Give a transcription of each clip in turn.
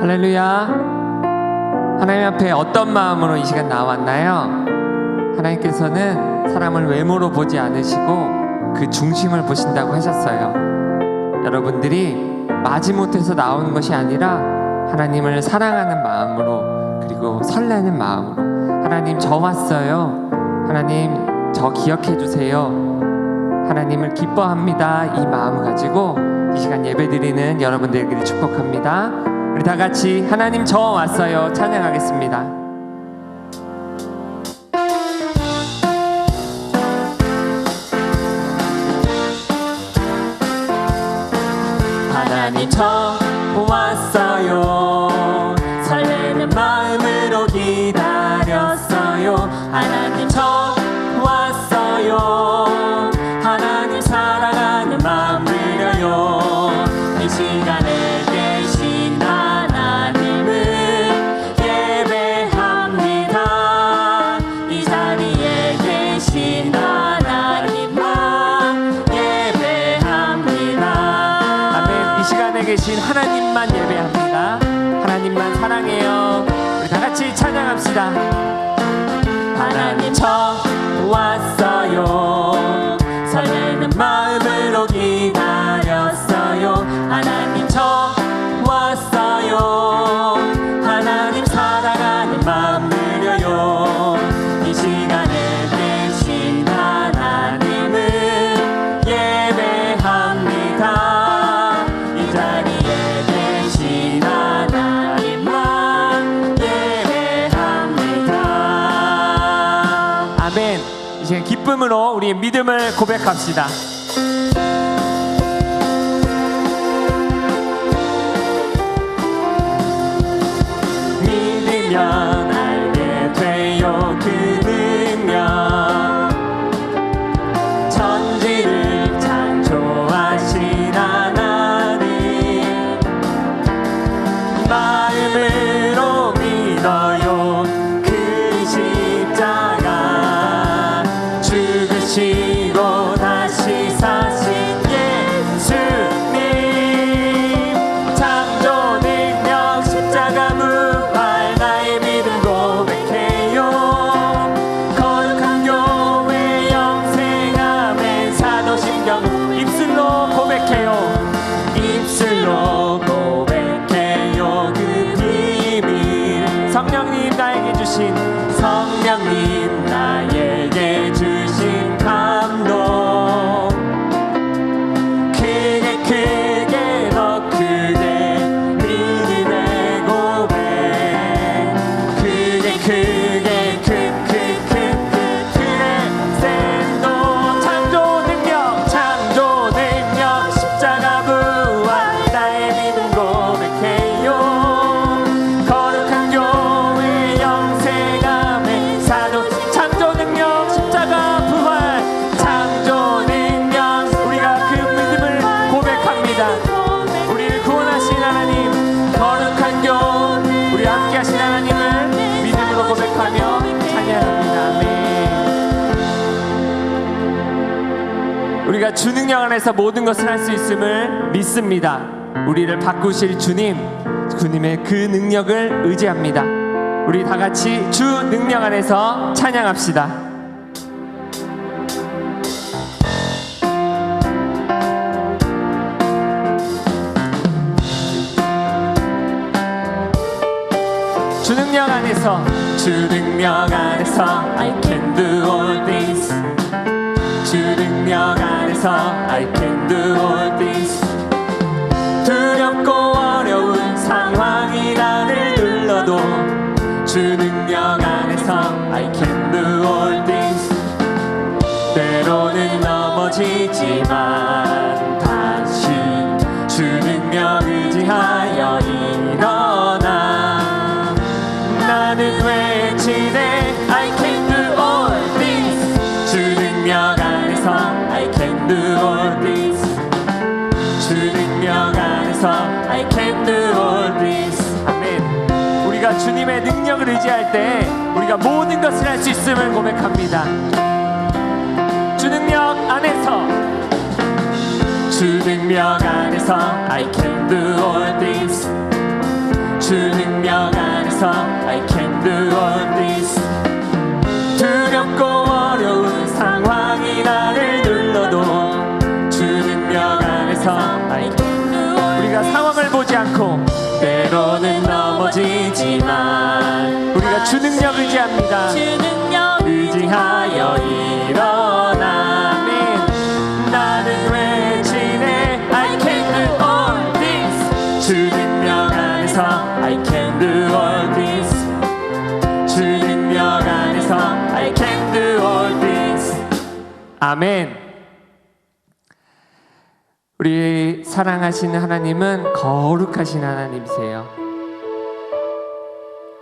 할렐루야. 하나님 앞에 어떤 마음으로 이 시간 나왔나요? 하나님께서는 사람을 외모로 보지 않으시고 그 중심을 보신다고 하셨어요. 여러분들이 마지못해서 나오는 것이 아니라 하나님을 사랑하는 마음으로, 그리고 설레는 마음으로, 하나님 저 왔어요, 하나님 저 기억해 주세요, 하나님을 기뻐합니다, 이 마음을 가지고 이 시간 예배드리는 여러분들에게 축복합니다. 우리 다 같이 하나님 저 왔어요 찬양하겠습니다. 하나님 저 왔어요, 설레는 마음으로 기다렸어요. 하나님 저 왔어요, 하나님 사랑하는 마음 드려요. 이 시간에 계신 하나님을 예배합니다. 이 자리에 계신 하나님만 예배합니다. 아멘. 이 시간에 계신 하나님만 예배합니다. 하나님만 사랑해요. 우리 다 같이 찬양합시다. 하나님 저 왔어요, 설레는 마음으로 기다렸어요. 하나님 저 왔어요, 하나님 사랑하는 마음 드려요. 이 시간에 계신 하나님을 예배합니다. 이 자리에 계신 하나님만 예배합니다. 아멘. 이제 기쁨으로 우리 믿음을 고백합시다. 믿으면 알게 돼요 그 능력, 천지를 창조하신 하나님, 마음으로 믿어요 그 십자가, 죽으시고 다시 사신 예수님, 창조 능력 십자가 부활 나의 믿음 고백해요. 거룩한 교회 영생하면 사도신경 입술로 고백해요. 입술로 고백해요 그 비밀. 성령님 나에게 주신, 성령님 나에게 주신 감동, 크게 크게 더 크게 믿음의 고백, 크게 크게 크레센도, 창조 능력 십자가 부활 나의 믿음 고백해요. 거룩한 교회 영생함의 사도, 창조 능력 십자가 부활, 창조 능력, 우리가 그 믿음을 고백합니다. 우리를 구원하신 하나님, 거룩한 교회 우리 함께 하신 하나님을 믿음으로 고백하며 찬양합니다. 아멘. 우리가 주 능력 안에서 모든 것을 할 수 있음을 믿습니다. 우리를 바꾸실 주님의 그 능력을 의지합니다. 우리 다 같이 주 능력 안에서 찬양합시다. 주 능력 안에서, 주 능력 안에서 I can do all this. 주 능력 안에서 I can do all this. 두렵고 어려운 상황이 나를 눌러도 주 능력 안에서 I can do all this. 때로는 넘어지지만 다시 주 능력 의지하여 일어나. 나는 외치네 I can do all this. 주 능력 안에서 I can do all this. 주 능력 안에서 I can do all this. 아멘. 우리가 주님의 능력을 의지할 때 우리가 모든 것을 할 수 있음을 고백합니다. 주 능력 안에서, 주 능력 안에서 I can do all this. 주 능력 안에서 I can do all this. 두렵고 어려운 상황이 나를 눌러도 주 능력 안에서 I can do all this. 우리가 상황을 보지 않고 때로는 넘어지지만 우리가 주 능력 의지합니다. 의지하여 일어나. 나는 외치네 I can do all this. 주 능력 안에서 I can do all this. 주 능력 안에서 I can do all this. 아멘. 우리 사랑하시는 하나님은 거룩하신 하나님이세요.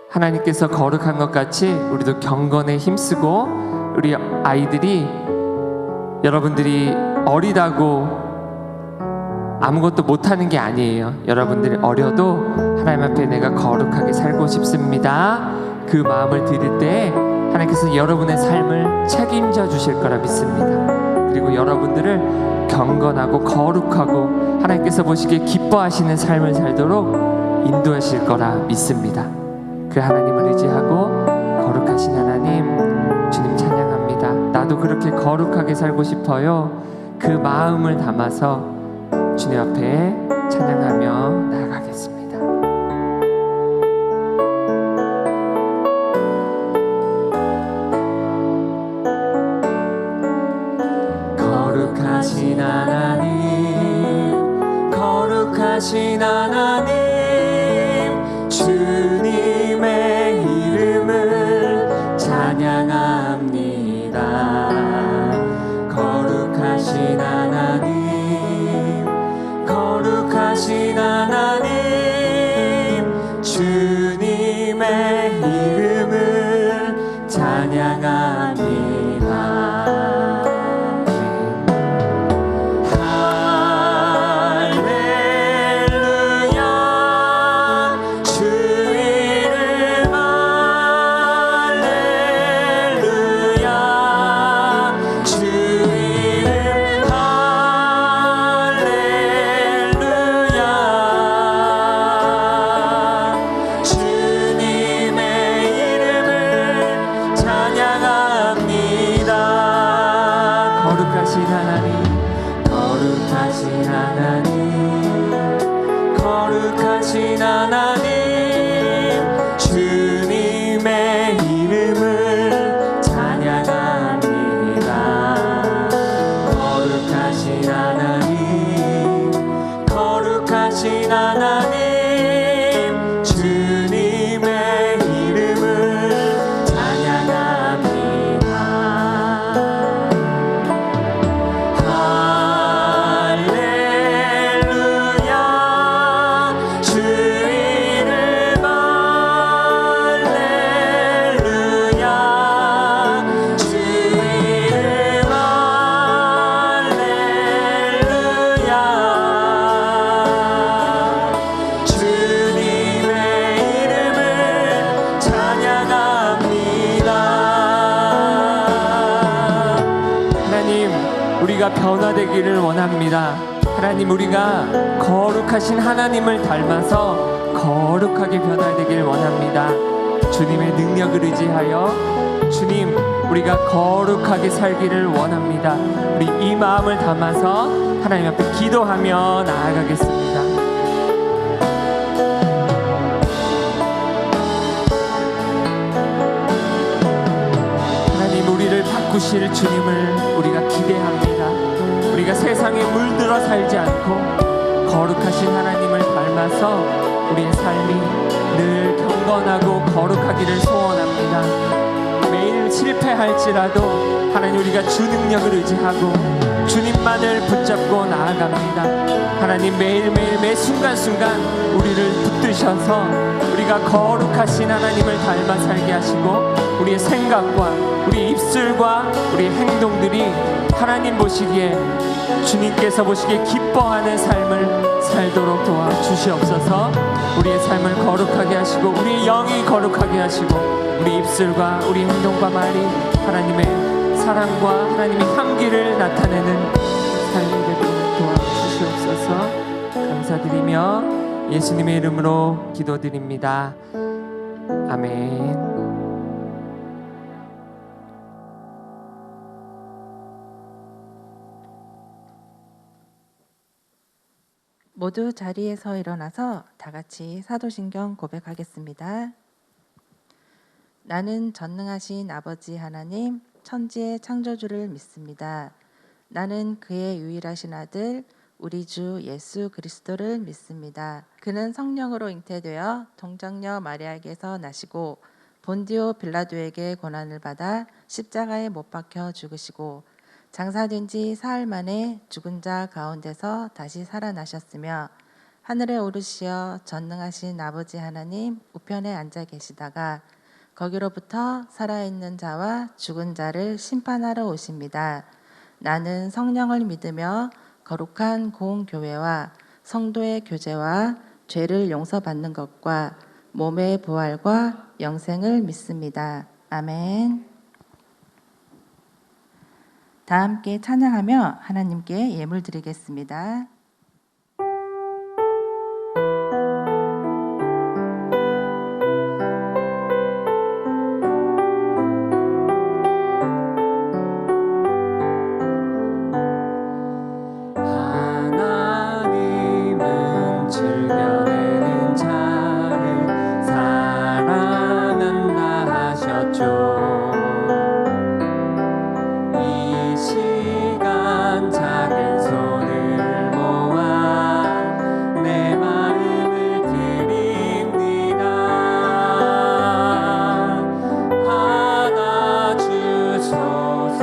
하나님께서 거룩한 것 같이 우리도 경건에 힘쓰고, 우리 아이들이, 여러분들이 어리다고 아무것도 못하는 게 아니에요. 여러분들이 어려도 하나님 앞에 내가 거룩하게 살고 싶습니다, 그 마음을 드릴 때 하나님께서 여러분의 삶을 책임져 주실 거라 믿습니다. 그리고 여러분들을 경건하고 거룩하고 하나님께서 보시기에 기뻐하시는 삶을 살도록 인도하실 거라 믿습니다. 그 하나님을 의지하고 거룩하신 하나님, 주님 찬양합니다. 나도 그렇게 거룩하게 살고 싶어요. 그 마음을 담아서 주님 앞에 찬양하며 나아가겠습니다. 거룩하신 하나님, 거룩하신 하나님, 주님의 이름을 찬양합니다. 거룩하신 하나님, 거룩하신 하나님, 주님의 이름을 찬양합니다. 거룩하신 하나님, 거룩하신 하나님, 거룩하신 하나님, 주님의 이름을 찬양합니다. 거룩하신 하나님, 거룩하신 하나님, 주님의 이름을 찬양합니다. 우리가 변화되기를 원합니다. 하나님, 우리가 거룩하신 하나님을 닮아서 거룩하게 변화되기를 원합니다. 주님의 능력을 의지하여 주님, 우리가 거룩하게 살기를 원합니다. 우리 이 마음을 담아서 하나님 앞에 기도하며 나아가겠습니다. 하나님, 우리를 바꾸실 주님을 우리가 기대합니다. 우리가 세상에 물들어 살지 않고 거룩하신 하나님을 닮아서 우리의 삶이 늘 경건하고 거룩하기를 소원합니다. 매일 실패할지라도 하나님, 우리가 주 능력을 의지하고 주님만을 붙잡고 나아갑니다. 하나님, 매일매일 매 순간순간 우리를 붙드셔서 우리가 거룩하신 하나님을 닮아 살게 하시고, 우리의 생각과 우리 입술과 우리 행동들이 하나님 보시기에, 주님께서 보시기에 기뻐하는 삶을 살도록 도와주시옵소서. 우리의 삶을 거룩하게 하시고 우리의 영이 거룩하게 하시고 우리 입술과 우리 행동과 말이 하나님의 사랑과 하나님의 향기를 나타내는 삶이 되도록 도와주시옵소서. 감사드리며 예수님의 이름으로 기도드립니다. 아멘. 모두 자리에서 일어나서 다 같이 사도신경 고백하겠습니다. 나는 전능하신 아버지 하나님, 천지의 창조주를 믿습니다. 나는 그의 유일하신 아들, 우리 주 예수 그리스도를 믿습니다. 그는 성령으로 잉태되어 동정녀 마리아에게서 나시고 본디오 빌라도에게 고난을 받아 십자가에 못 박혀 죽으시고 장사된 지 사흘 만에 죽은 자 가운데서 다시 살아나셨으며 하늘에 오르시어 전능하신 아버지 하나님 우편에 앉아 계시다가 거기로부터 살아있는 자와 죽은 자를 심판하러 오십니다. 나는 성령을 믿으며 거룩한 공교회와 성도의 교제와 죄를 용서받는 것과 몸의 부활과 영생을 믿습니다. 아멘. 다 함께 찬양하며 하나님께 예물 드리겠습니다. 하나님은 즐겨내는 자를 사랑한다 하셨죠. 이 시간 작은 손을 모아 내 마음을 드립니다. 받아주소서.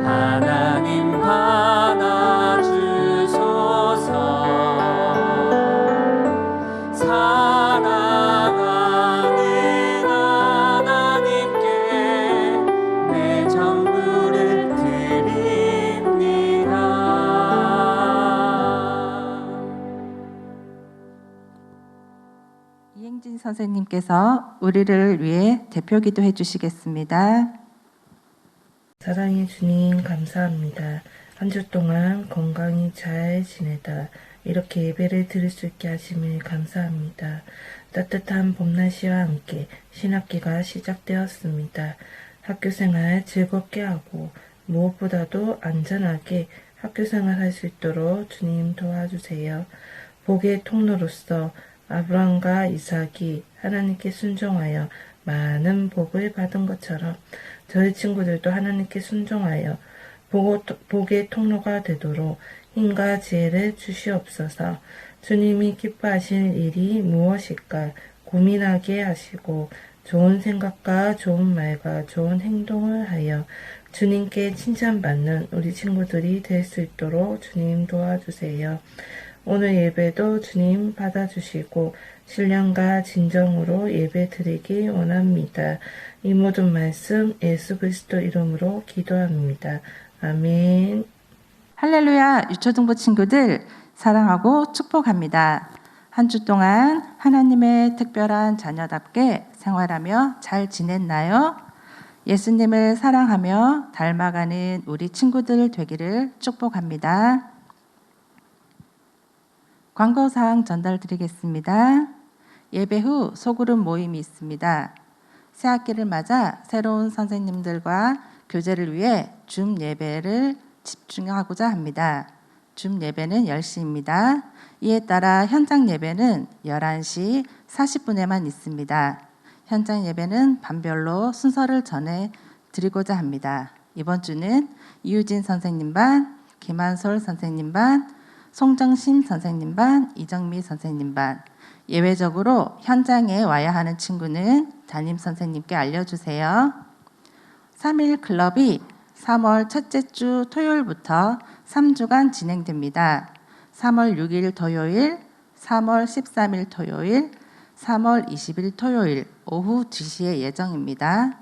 하나님 받아주소서. 사랑하는 하나님께 내 전부를 드립니다. 이행진 선생님께서 우리를 위해 대표 기도해 주시겠습니다. 사랑의 주님 감사합니다. 한 주 동안 건강히 잘 지내다 이렇게 예배를 드릴 수 있게 하심을 감사합니다. 따뜻한 봄날씨와 함께 신학기가 시작되었습니다. 학교생활 즐겁게 하고 무엇보다도 안전하게 학교생활 할 수 있도록 주님 도와주세요. 복의 통로로서 아브라함과 이삭이 하나님께 순종하여 많은 복을 받은 것처럼 저희 친구들도 하나님께 순종하여 복의 통로가 되도록 힘과 지혜를 주시옵소서. 주님이 기뻐하실 일이 무엇일까 고민하게 하시고 좋은 생각과 좋은 말과 좋은 행동을 하여 주님께 칭찬받는 우리 친구들이 될 수 있도록 주님 도와주세요. 오늘 예배도 주님 받아주시고 신령과 진정으로 예배 드리기 원합니다. 이 모든 말씀 예수 그리스도 이름으로 기도합니다. 아멘. 할렐루야. 유초등부 친구들 사랑하고 축복합니다. 한 주 동안 하나님의 특별한 자녀답게 생활하며 잘 지냈나요? 예수님을 사랑하며 닮아가는 우리 친구들 되기를 축복합니다. 광고사항 전달드리겠습니다. 예배 후 소그룹 모임이 있습니다. 새학기를 맞아 새로운 선생님들과 교제를 위해 줌 예배를 집중하고자 합니다. 줌 예배는 10시입니다. 이에 따라 현장 예배는 11시 40분에만 있습니다. 현장 예배는 반별로 순서를 전해 드리고자 합니다. 이번 주는 이유진 선생님 반, 김한솔 선생님 반, 송정심 선생님 반, 이정미 선생님 반. 예외적으로 현장에 와야 하는 친구는 담임 선생님께 알려주세요. 3일 클럽이 3월 첫째 주 토요일부터 3주간 진행됩니다. 3월 6일 토요일, 3월 13일 토요일, 3월 20일 토요일 오후 2시에 예정입니다.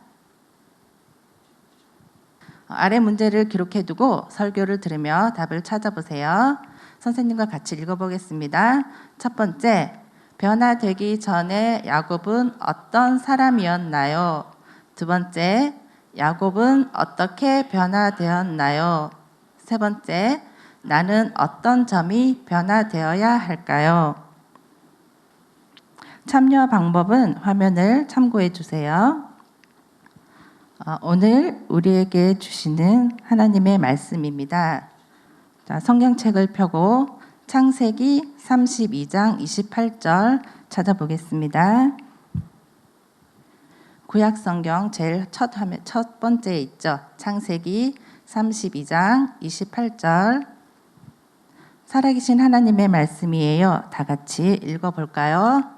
아래 문제를 기록해두고 설교를 들으며 답을 찾아보세요. 선생님과 같이 읽어보겠습니다. 첫 번째, 변화되기 전에 야곱은 어떤 사람이었나요? 두 번째, 야곱은 어떻게 변화되었나요? 세 번째, 나는 어떤 점이 변화되어야 할까요? 참여 방법은 화면을 참고해 주세요. 오늘 우리에게 주시는 하나님의 말씀입니다. 자, 성경책을 펴고 창세기 32장 28절 찾아보겠습니다. 구약 성경 제일 첫 번째에 있죠. 창세기 32장 28절. 살아계신 하나님의 말씀이에요. 다 같이 읽어볼까요?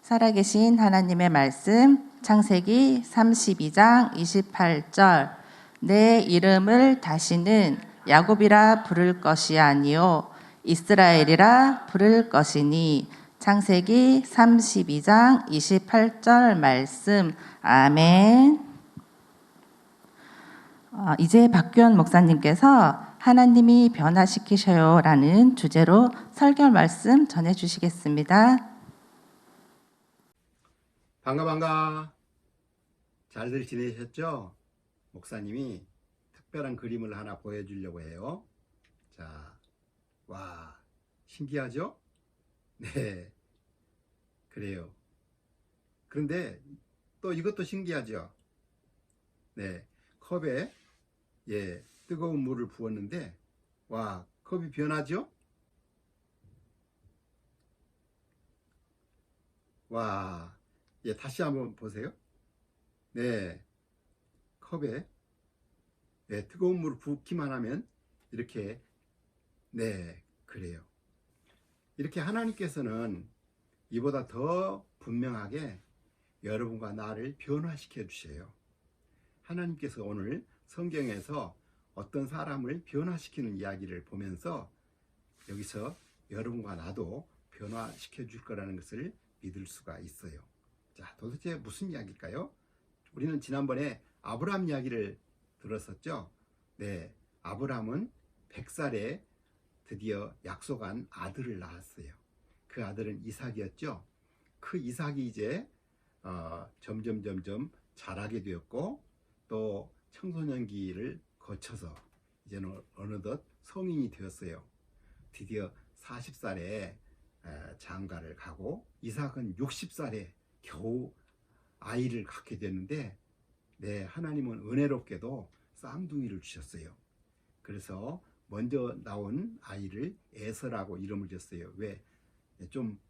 살아계신 하나님의 말씀, 창세기 32장 28절. 내 이름을 다시는 야곱이라 부를 것이 아니요 이스라엘이라 부를 것이니. 창세기 32장 28절 말씀. 아멘. 이제 박규현 목사님께서 하나님이 변화시키셔요라는 주제로 설교 말씀 전해주시겠습니다. 반가. 잘들 지내셨죠? 목사님이 특별한 그림을 하나 보여주려고 해요. 자, 와, 신기하죠? 네, 그래요. 그런데 또 이것도 신기하죠? 네, 컵에 뜨거운 물을 부었는데 와, 컵이 변하죠? 와, 다시 한번 보세요. 네, 컵에 뜨거운 물을 붓기만 하면 이렇게, 네, 그래요. 이렇게 하나님께서는 이보다 더 분명하게 여러분과 나를 변화시켜 주세요. 하나님께서 오늘 성경에서 어떤 사람을 변화시키는 이야기를 보면서 여기서 여러분과 나도 변화시켜 줄 거라는 것을 믿을 수가 있어요. 자, 도대체 무슨 이야기일까요? 우리는 지난번에 아브라함 이야기를 들었었죠. 네, 아브라함은 100살에 드디어 약속한 아들을 낳았어요. 그 아들은 이삭이었죠. 그 이삭이 이제 점점 자라게 되었고 또 청소년기를 거쳐서 이제는 어느덧 성인이 되었어요. 드디어 40살에 장가를 가고 이삭은 60살에 겨우 아이를 갖게 되는데, 네, 하나님은 은혜롭게도 쌍둥이를 주셨어요. 그래서 먼저 나온 아이를 에서라고 이름을 줬어요. 왜? 좀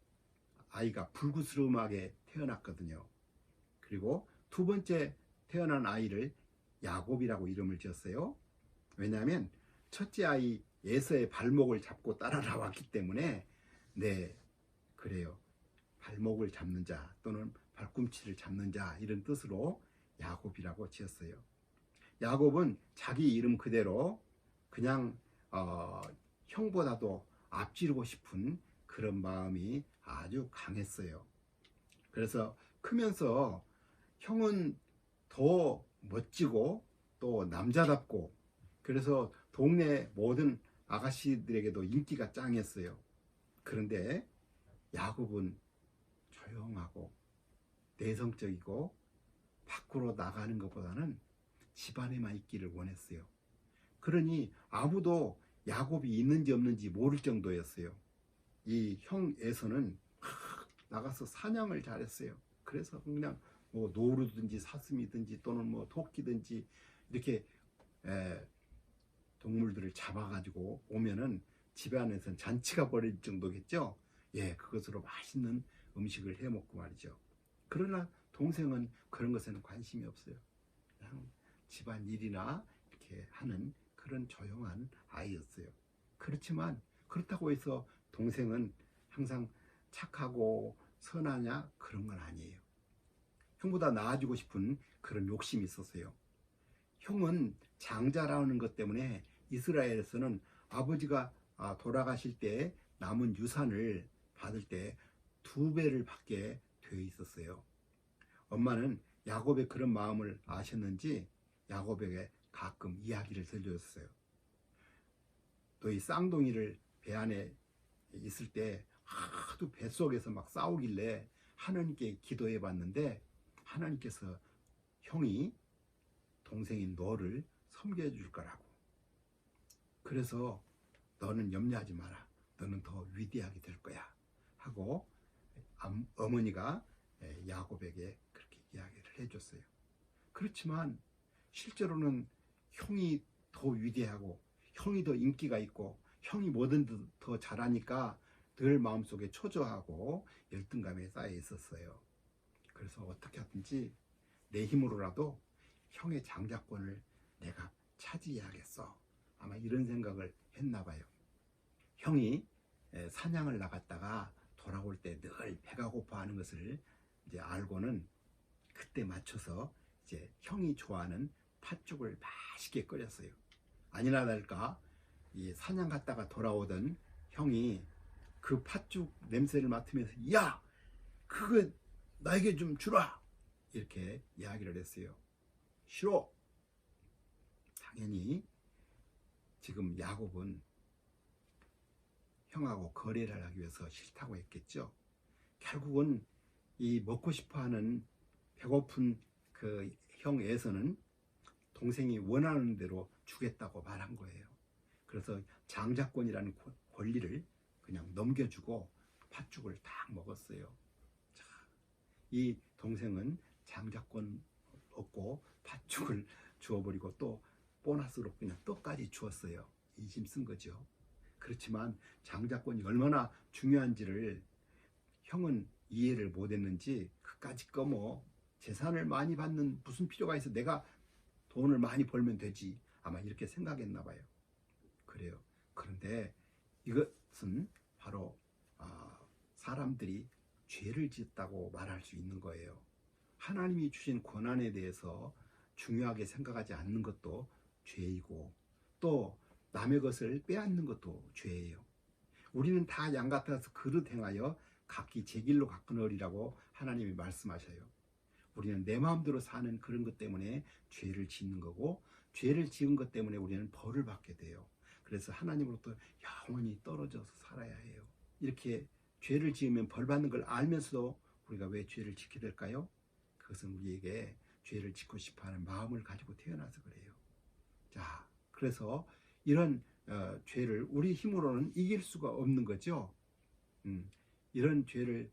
아이가 불구스름하게 태어났거든요. 그리고 두 번째 태어난 아이를 야곱이라고 이름을 지었어요. 왜냐하면 첫째 아이 에서의 발목을 잡고 따라 나왔기 때문에, 네, 그래요. 발목을 잡는 자 또는 발꿈치를 잡는 자, 이런 뜻으로 야곱이라고 지었어요. 야곱은 자기 이름 그대로 그냥 형보다도 앞지르고 싶은 그런 마음이 아주 강했어요. 그래서 크면서 형은 더 멋지고 또 남자답고, 그래서 동네 모든 아가씨들에게도 인기가 짱이었어요. 그런데 야곱은 조용하고 내성적이고 밖으로 나가는 것보다는 집안에만 있기를 원했어요. 그러니 아무도 야곱이 있는지 없는지 모를 정도였어요. 이 형 에서는 나가서 사냥을 잘했어요. 그래서 그냥 뭐 노루든지 사슴이든지 또는 뭐 토끼든지 이렇게 동물들을 잡아가지고 오면은 집안에서는 잔치가 벌어질 정도겠죠. 그것으로 맛있는 음식을 해 먹고 말이죠. 그러나 동생은 그런 것에는 관심이 없어요. 그냥 집안 일이나 이렇게 하는 그런 조용한 아이였어요. 그렇지만 그렇다고 해서 동생은 항상 착하고 선하냐? 그런 건 아니에요. 형보다 나아지고 싶은 그런 욕심이 있었어요. 형은 장자라는 것 때문에 이스라엘에서는 아버지가 돌아가실 때 남은 유산을 받을 때 2배를 받게 되어 있었어요. 엄마는 야곱의 그런 마음을 아셨는지 야곱에게 가끔 이야기를 들려줬어요. 또 이 쌍둥이를 배 안에 있을 때 하도 뱃속에서 막 싸우길래 하나님께 기도해 봤는데 하나님께서 형이 동생인 너를 섬겨줄 거라고, 그래서 너는 염려하지 마라. 너는 더 위대하게 될 거야. 하고 어머니가 야곱에게 그렇게 이야기를 해줬어요. 그렇지만 실제로는 형이 더 위대하고 형이 더 인기가 있고 형이 뭐든 더 잘하니까 늘 마음속에 초조하고 열등감에 쌓여 있었어요. 그래서 어떻게 하든지 내 힘으로라도 형의 장자권을 내가 차지해야겠어. 아마 이런 생각을 했나 봐요. 형이 사냥을 나갔다가 돌아올 때 늘 배가 고파하는 것을 이제 알고는 그때 맞춰서 이제 형이 좋아하는 팥죽을 맛있게 끓였어요. 아니나 다를까 이 사냥 갔다가 돌아오던 형이 그 팥죽 냄새를 맡으면서 야! 그거 나에게 좀 주라! 이렇게 이야기를 했어요. 싫어! 당연히 지금 야곱은 형하고 거래를 하기 위해서 싫다고 했겠죠. 결국은 이 먹고 싶어하는 배고픈 그 형 에서는 동생이 원하는 대로 주겠다고 말한 거예요. 그래서 장자권이라는 권리를 그냥 넘겨주고 팥죽을 딱 먹었어요. 자, 이 동생은 장자권 얻고 팥죽을 주어버리고 또 보너스로 그냥 떡까지 주었어요. 이심 쓴 거죠. 그렇지만 장자권이 얼마나 중요한지를 형은 이해를 못했는지 그까짓 거 뭐 재산을 많이 받는 무슨 필요가 있어. 내가 돈을 많이 벌면 되지. 아마 이렇게 생각했나 봐요. 그래요. 그런데 이것은 바로 사람들이 죄를 짓다고 말할 수 있는 거예요. 하나님이 주신 권한에 대해서 중요하게 생각하지 않는 것도 죄이고 또 남의 것을 빼앗는 것도 죄예요. 우리는 다 양 같아서 그릇 행하여 각기 제 길로 가꾸느리라고 하나님이 말씀하셔요. 우리는 내 마음대로 사는 그런 것 때문에 죄를 짓는 거고 죄를 지은 것 때문에 우리는 벌을 받게 돼요. 그래서 하나님으로부터 영원히 떨어져서 살아야 해요. 이렇게 죄를 지으면 벌 받는 걸 알면서도 우리가 왜 죄를 짓게 될까요? 그것은 우리에게 죄를 짓고 싶어하는 마음을 가지고 태어나서 그래요. 자, 그래서 이런 죄를 우리 힘으로는 이길 수가 없는 거죠. 이런 죄를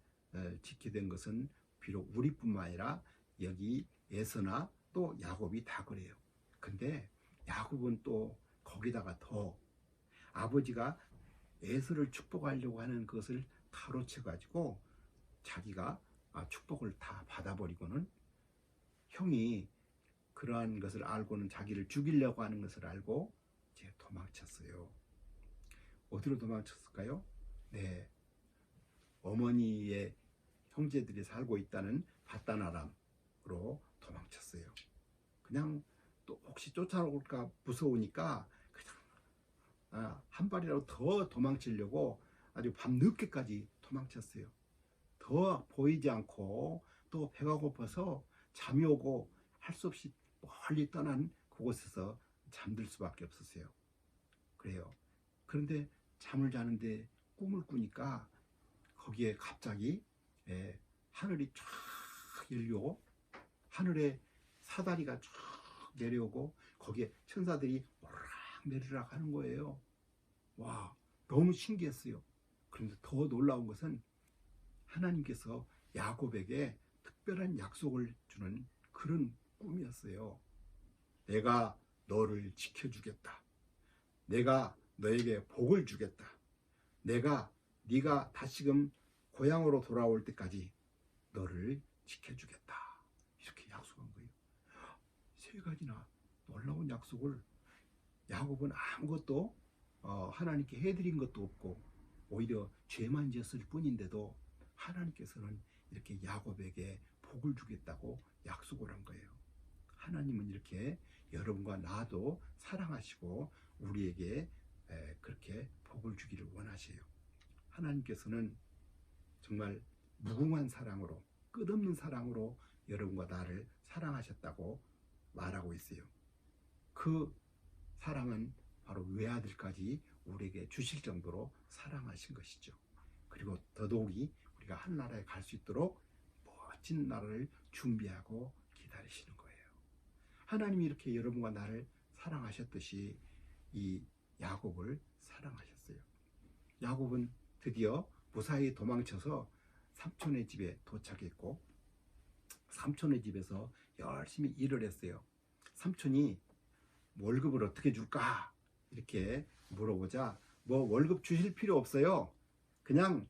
짓게 된 것은 비록 우리뿐만 아니라 여기 에서나 또 야곱이 다 그래요. 근데 야곱은 또 거기다가 더 아버지가 에서를 축복하려고 하는 것을 가로채 가지고 자기가 축복을 다 받아버리고는 형이 그러한 것을 알고는 자기를 죽이려고 하는 것을 알고 이제 도망쳤어요. 어디로 도망쳤을까요? 네, 어머니의 형제들이 살고 있다는 바다나람으로 도망쳤어요. 그냥 또 혹시 쫓아올까 무서우니까 그냥 한 발이라도 더 도망치려고 아주 밤늦게까지 도망쳤어요. 더 보이지 않고 또 배가 고파서 잠이 오고 할 수 없이 멀리 떠난 그곳에서 잠들 수밖에 없었어요. 그래요. 그런데 잠을 자는데 꿈을 꾸니까 거기에 갑자기 하늘이 쫙 열리고 하늘에 사다리가 쫙 내려오고 거기에 천사들이 오르락 내리락 하는 거예요. 와, 너무 신기했어요. 그런데 더 놀라운 것은 하나님께서 야곱에게 특별한 약속을 주는 그런 꿈이었어요. 내가 너를 지켜주겠다. 내가 너에게 복을 주겠다. 네가 다시금 고향으로 돌아올 때까지 너를 지켜주겠다. 이렇게 약속한 거예요. 세 가지나 놀라운 약속을 야곱은 아무것도 하나님께 해드린 것도 없고 오히려 죄만 지었을 뿐인데도 하나님께서는 이렇게 야곱에게 복을 주겠다고 약속을 한 거예요. 하나님은 이렇게 여러분과 나도 사랑하시고 우리에게 그렇게 복을 주기를 원하세요. 하나님께서는 정말 무궁한 사랑으로 끝없는 사랑으로 여러분과 나를 사랑하셨다고 말하고 있어요. 그 사랑은 바로 외아들까지 우리에게 주실 정도로 사랑하신 것이죠. 그리고 더더욱이 우리가 한 나라에 갈 수 있도록 멋진 나라를 준비하고 기다리시는 거예요. 하나님이 이렇게 여러분과 나를 사랑하셨듯이 이 야곱을 사랑하셨어요. 야곱은 드디어 무사히 도망쳐서 삼촌의 집에 도착했고 삼촌의 집에서 열심히 일을 했어요. 삼촌이 월급을 어떻게 줄까 이렇게 물어보자 뭐 월급 주실 필요 없어요. 그냥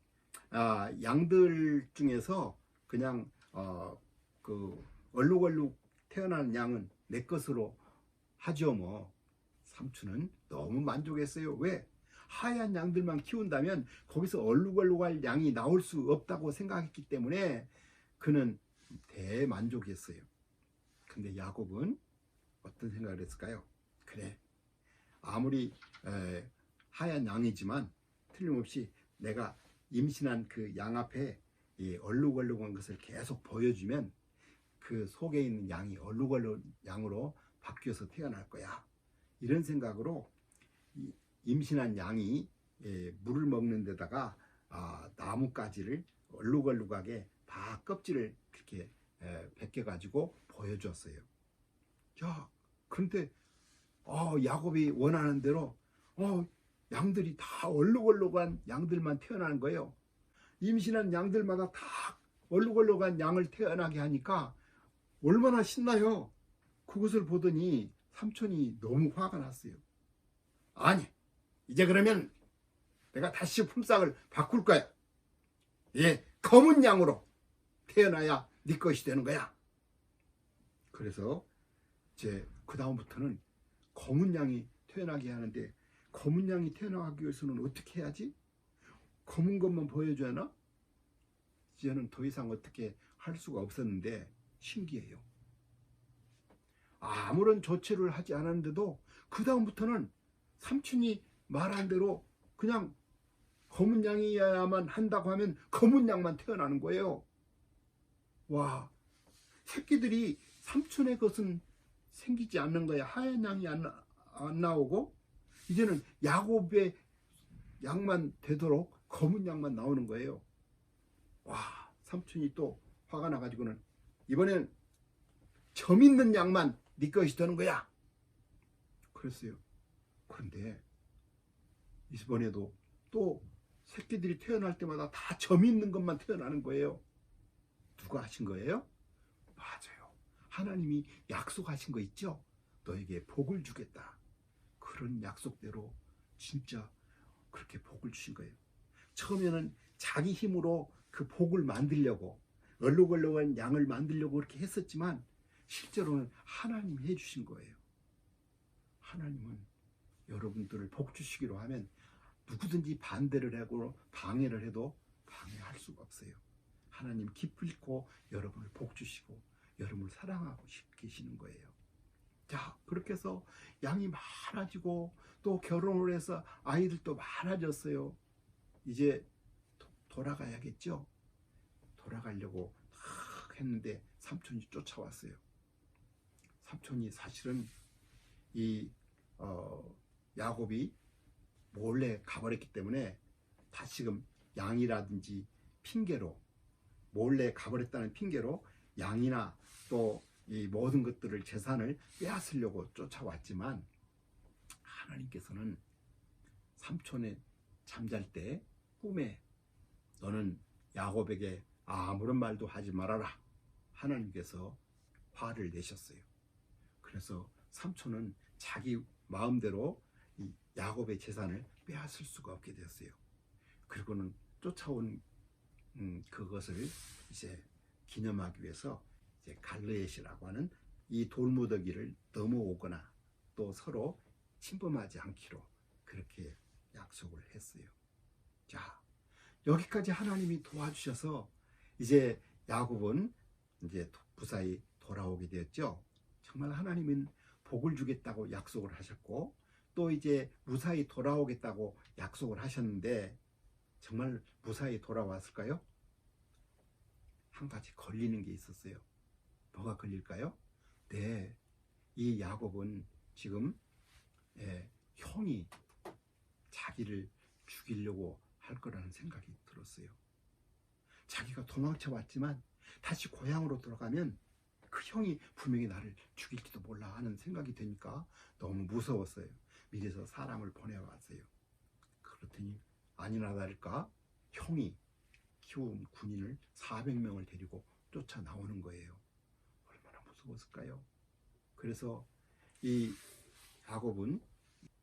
양들 중에서 그냥 그 얼룩얼룩 태어난 양은 내 것으로 하죠. 뭐 삼촌은 너무 만족했어요. 왜? 하얀 양들만 키운다면 거기서 얼룩얼룩할 양이 나올 수 없다고 생각했기 때문에 그는 대만족했어요. 근데 야곱은 어떤 생각을 했을까요? 그래, 아무리 하얀 양이지만 틀림없이 내가 임신한 그 양 앞에 이 얼룩얼룩한 것을 계속 보여주면 그 속에 있는 양이 얼룩얼룩 양으로 바뀌어서 태어날 거야. 이런 생각으로 임신한 양이 물을 먹는 데다가 나뭇가지를 얼룩얼룩하게 다 껍질을 그렇게 벗겨 가지고 보여줬어요. 야, 그런데 야곱이 원하는 대로 양들이 다 얼룩얼룩한 양들만 태어나는 거예요. 임신한 양들마다 다 얼룩얼룩한 양을 태어나게 하니까 얼마나 신나요. 그것을 보더니 삼촌이 너무 화가 났어요. 아니, 이제 그러면 내가 다시 품삯을 바꿀 거야. 검은 양으로 태어나야 네 것이 되는 거야. 그래서 이제 그 다음부터는 검은 양이 태어나게 하는데, 검은 양이 태어나기 위해서는 어떻게 해야지? 검은 것만 보여줘야 하나? 이제는 더 이상 어떻게 할 수가 없었는데 신기해요. 아무런 조치를 하지 않았는데도 그 다음부터는 삼촌이 말한 대로 그냥 검은 양이어야만 한다고 하면 검은 양만 태어나는 거예요. 와, 새끼들이 삼촌의 것은 생기지 않는 거야. 하얀 양이 안 나오고 이제는 야곱의 양만 되도록 검은 양만 나오는 거예요. 와, 삼촌이 또 화가 나가지고는 이번엔 점 있는 양만 네 것이 되는 거야. 그랬어요. 그런데 이번에도 또 새끼들이 태어날 때마다 다 점 있는 것만 태어나는 거예요. 누가 하신 거예요? 맞아요. 하나님이 약속하신 거 있죠? 너에게 복을 주겠다. 그런 약속대로 진짜 그렇게 복을 주신 거예요. 처음에는 자기 힘으로 그 복을 만들려고 얼룩얼룩한 양을 만들려고 그렇게 했었지만 실제로는 하나님이 해주신 거예요. 하나님은 여러분들을 복 주시기로 하면 누구든지 반대를 하고 방해를 해도 방해할 수가 없어요. 하나님 기쁘시고 여러분을 복 주시고 여러분을 사랑하고 계시는 거예요. 자, 그렇게 해서 양이 많아지고 또 결혼을 해서 아이들도 많아졌어요. 이제 돌아가야겠죠? 돌아가려고 탁 했는데 삼촌이 쫓아왔어요. 삼촌이 사실은 이 야곱이 몰래 가버렸기 때문에 다시금 양이라든지 핑계로 몰래 가버렸다는 핑계로 양이나 또 이 모든 것들을 재산을 빼앗으려고 쫓아왔지만 하나님께서는 삼촌의 잠잘 때 꿈에 너는 야곱에게 아무런 말도 하지 말아라. 하나님께서 화를 내셨어요. 그래서 삼촌은 자기 마음대로 이 야곱의 재산을 빼앗을 수가 없게 되었어요. 그리고는 쫓아온 그것을 이제 기념하기 위해서 이제 갈르엣이라고 하는 이 돌무더기를 넘어오거나 또 서로 침범하지 않기로 그렇게 약속을 했어요. 자, 여기까지 하나님이 도와주셔서 이제 야곱은 이제 무사히 돌아오게 되었죠. 정말 하나님은 복을 주겠다고 약속을 하셨고 또 이제 무사히 돌아오겠다고 약속을 하셨는데 정말 무사히 돌아왔을까요? 한 가지 걸리는 게 있었어요. 뭐가 걸릴까요? 네, 이 야곱은 지금 형이 자기를 죽이려고 할 거라는 생각이 들었어요. 자기가 도망쳐 왔지만 다시 고향으로 돌아가면 그 형이 분명히 나를 죽일지도 몰라 하는 생각이 드니까 너무 무서웠어요. 미리서 사람을 보내왔어요. 그렇더니 아니나 다를까 형이 키운 군인을 400명을 데리고 쫓아 나오는 거예요. 얼마나 무서웠을까요? 그래서 이 야곱은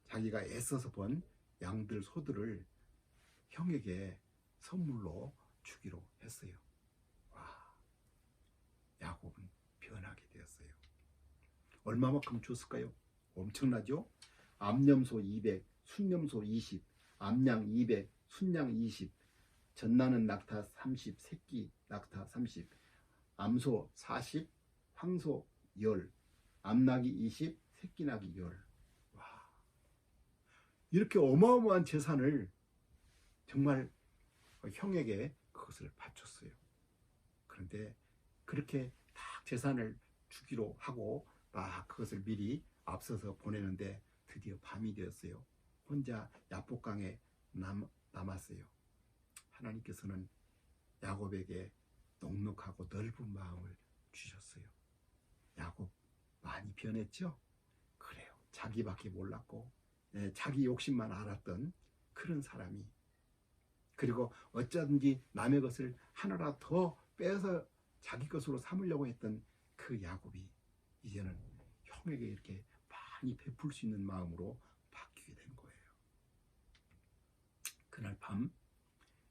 자기가 애써서 번 양들 소들을 형에게 선물로 주기로 했어요. 와, 야곱은 변하게 되었어요. 얼마만큼 줬을까요? 엄청나죠? 암염소 200, 순염소 20, 암양 200, 순양 20, 전나는 낙타 30, 새끼 낙타 30, 암소 40, 황소 10, 암낙이 20, 새끼낙이 10. 와, 이렇게 어마어마한 재산을 정말 형에게 그것을 바쳤어요. 그런데 그렇게 딱 재산을 주기로 하고 막 그것을 미리 앞서서 보내는데 드디어 밤이 되었어요. 혼자 야복강에 남았어요. 하나님께서는 야곱에게 넉넉하고 넓은 마음을 주셨어요. 야곱 많이 변했죠? 그래요. 자기밖에 몰랐고 자기 욕심만 알았던 그런 사람이, 그리고 어쩌든지 남의 것을 하나라도 더 빼서 자기 것으로 삼으려고 했던 그 야곱이 이제는 형에게 이렇게 많이 베풀 수 있는 마음으로 바뀌게 된 거예요. 그날 밤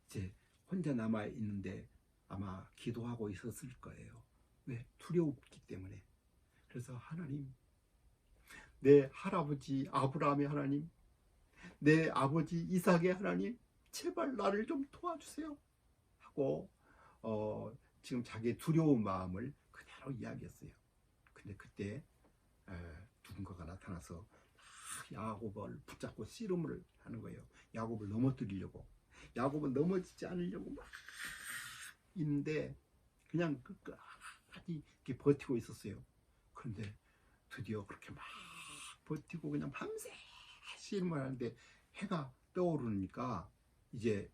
이제 혼자 남아 있는데 아마 기도하고 있었을 거예요. 왜? 두려웠기 때문에. 그래서 하나님, 내 할아버지 아브라함의 하나님, 내 아버지 이삭의 하나님, 제발 나를 좀 도와주세요 하고 지금 자기의 두려운 마음을 그대로 이야기했어요. 근데 그때 누군가가 나타나서 야곱을 붙잡고 씨름을 하는 거예요. 야곱을 넘어뜨리려고. 야곱은 넘어지지 않으려고 막 있는데 그냥 끝까지 이렇게 버티고 있었어요. 그런데 드디어 그렇게 막 버티고 그냥 밤새 씨름을 하는데 해가 떠오르니까 이제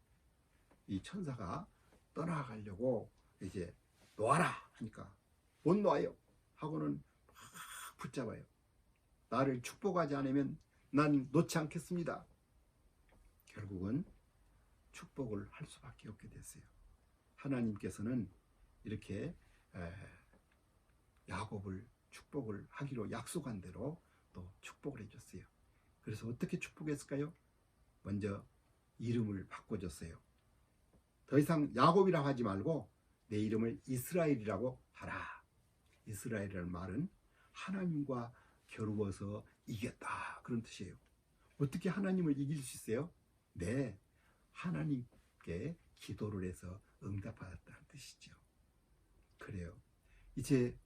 이 천사가 떠나가려고 이제 놓아라 하니까 못 놓아요 하고는 막 붙잡아요. 나를 축복하지 않으면 난 놓지 않겠습니다. 결국은 축복을 할 수밖에 없게 됐어요. 하나님께서는 이렇게 야곱을 축복을 하기로 약속한 대로 또 축복을 해줬어요. 그래서 어떻게 축복했을까요? 먼저 이름을 바꿔줬어요. 더 이상 야곱이라고 하지 말고 내 이름을 이스라엘이라고 하라. 이스라엘이라는 말은 하나님과 겨루어서 이겼다, 그런 뜻이에요. 어떻게 하나님을 이길 수 있어요? 네, 하나님께 기도를 해서 응답받았다는 뜻이죠. 그래요. 이제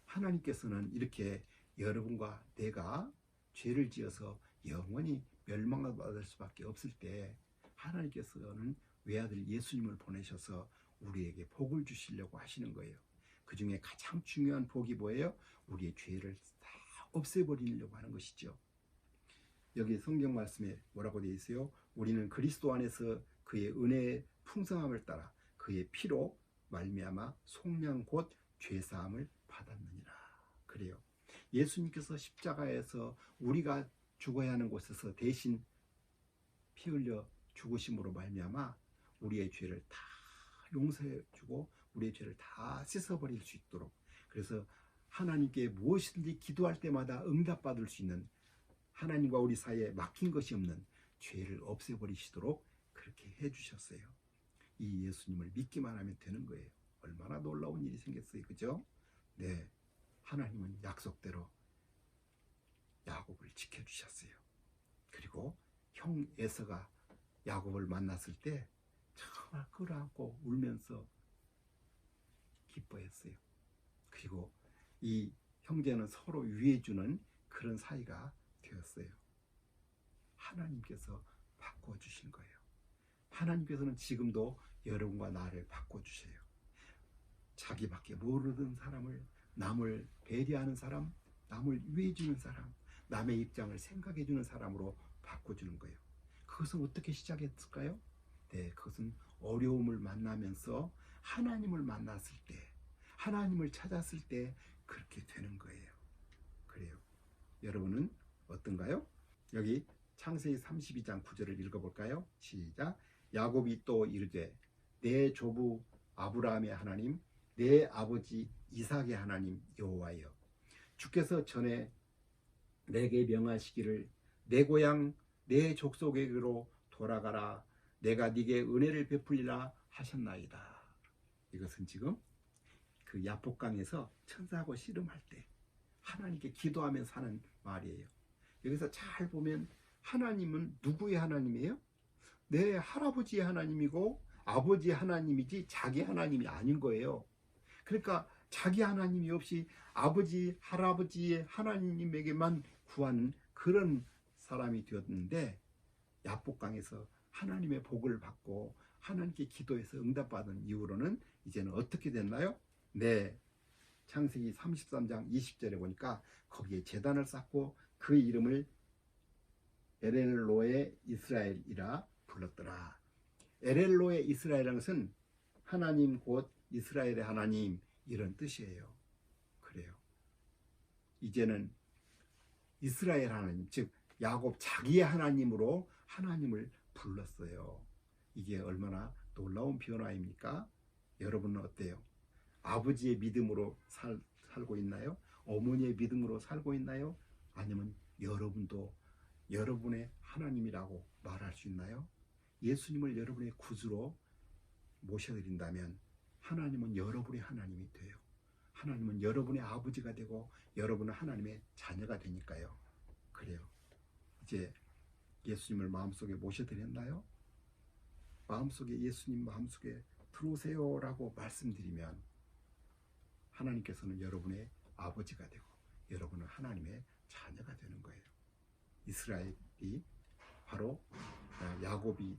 하나님께서는 이렇게 여러분과 내가 죄를 지어서 영원히 멸망받을 수밖에 없을 때 하나님께서는 외아들 예수님을 보내셔서 우리에게 복을 주시려고 하시는 거예요. 그 중에 가장 중요한 복이 뭐예요? 우리의 죄를 다 없애버리려고 하는 것이죠. 여기 성경 말씀에 뭐라고 되어 있어요? 우리는 그리스도 안에서 그의 은혜의 풍성함을 따라 그의 피로 말미암아 속량 곧 죄사함을 받았느니라. 그래요. 예수님께서 십자가에서 우리가 죽어야 하는 곳에서 대신 피 흘려 죽으심으로 말미암아 우리의 죄를 다 용서해 주고 우리의 죄를 다 씻어버릴 수 있도록, 그래서 하나님께 무엇이든지 기도할 때마다 응답받을 수 있는, 하나님과 우리 사이에 막힌 것이 없는 죄를 없애버리시도록 그렇게 해주셨어요. 이 예수님을 믿기만 하면 되는 거예요. 얼마나 놀라운 일이 생겼어요. 그죠? 네, 하나님은 약속대로 야곱을 지켜주셨어요. 그리고 형 에서가 야곱을 만났을 때 정말 끌어안고 울면서 기뻐했어요. 그리고 이 형제는 서로 위해주는 그런 사이가 되었어요. 하나님께서 바꿔주신 거예요. 하나님께서는 지금도 여러분과 나를 바꿔주세요. 자기밖에 모르는 사람을, 남을 배려하는 사람, 남을 위해주는 사람, 남의 입장을 생각해주는 사람으로 바꿔주는 거예요. 그것은 어떻게 시작했을까요? 네, 그것은 어려움을 만나면서 하나님을 만났을 때, 하나님을 찾았을 때 그렇게 되는 거예요. 그래요. 여러분은 어떤가요? 여기 창세기 32장 9절을 읽어볼까요? 시작. 야곱이 또 이르되 내 조부 아브라함의 하나님 내 아버지 이삭의 하나님 여호와여 주께서 전에 내게 명하시기를 내 고향 내 족속에게로 돌아가라 내가 네게 은혜를 베풀리라 하셨나이다. 이것은 지금 그 야복강에서 천사하고 씨름할 때 하나님께 기도하면서 하는 말이에요. 여기서 잘 보면 하나님은 누구의 하나님이에요? 내 할아버지의 하나님이고 아버지의 하나님이지 자기 하나님이 아닌 거예요. 그러니까 자기 하나님이 없이 아버지 할아버지의 하나님에게만 구하는 그런 사람이 되었는데 야복강에서 하나님의 복을 받고 하나님께 기도해서 응답받은 이후로는 이제는 어떻게 됐나요? 네, 창세기 33장 20절에 보니까 거기에 제단을 쌓고 그 이름을 엘엘로의 이스라엘이라 불렀더라. 엘엘로의 이스라엘이라는 것은 하나님 곧 이스라엘의 하나님 이런 뜻이에요. 그래요. 이제는 이스라엘 하나님, 즉 야곱 자기의 하나님으로 하나님을 불렀어요. 이게 얼마나 놀라운 변화입니까? 여러분은 어때요? 아버지의 믿음으로 살고 있나요? 어머니의 믿음으로 살고 있나요? 아니면 여러분도 여러분의 하나님이라고 말할 수 있나요? 예수님을 여러분의 구주로 모셔드린다면 하나님은 여러분의 하나님이 돼요. 하나님은 여러분의 아버지가 되고 여러분은 하나님의 자녀가 되니까요. 그래요. 이제 예수님을 마음속에 모셔드렸나요? 마음속에 예수님 마음속에 들어오세요라고 말씀드리면 하나님께서는 여러분의 아버지가 되고 여러분은 하나님의 자녀가 되는 거예요. 이스라엘이 바로 야곱이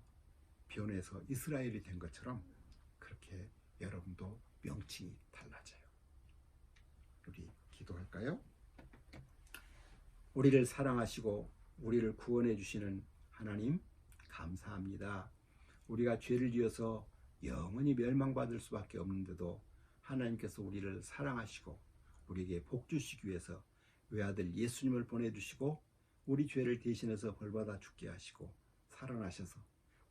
변해서 이스라엘이 된 것처럼 그렇게 여러분도 명칭이 달라져요. 우리 기도할까요? 우리를 사랑하시고 우리를 구원해 주시는 하나님 감사합니다. 우리가 죄를 지어서 영원히 멸망받을 수밖에 없는데도 하나님께서 우리를 사랑하시고 우리에게 복 주시기 위해서 외아들 예수님을 보내주시고 우리 죄를 대신해서 벌받아 죽게 하시고 살아나셔서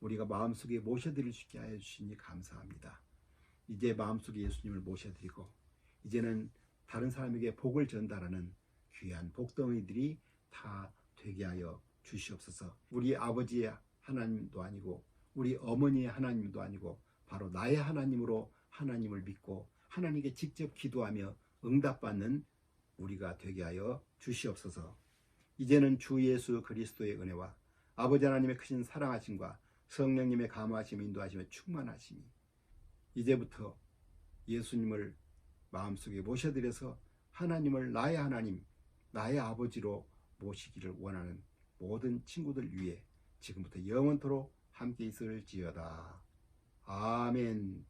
우리가 마음속에 모셔드릴 수 있게 하여 주시니 감사합니다. 이제 마음속에 예수님을 모셔드리고 이제는 다른 사람에게 복을 전달하는 귀한 복덩이들이 다 되게 하여 주시옵소서. 우리 아버지의 하나님도 아니고 우리 어머니의 하나님도 아니고 바로 나의 하나님으로 하나님을 믿고 하나님께 직접 기도하며 응답받는 우리가 되게 하여 주시옵소서. 이제는 주 예수 그리스도의 은혜와 아버지 하나님의 크신 사랑하심과 성령님의 감화하심 인도하심에 충만하심이 이제부터 예수님을 마음속에 모셔드려서 하나님을 나의 하나님, 나의 아버지로 모시기를 원하는 모든 친구들 위해 지금부터 영원토록 함께 있을지어다. 아멘.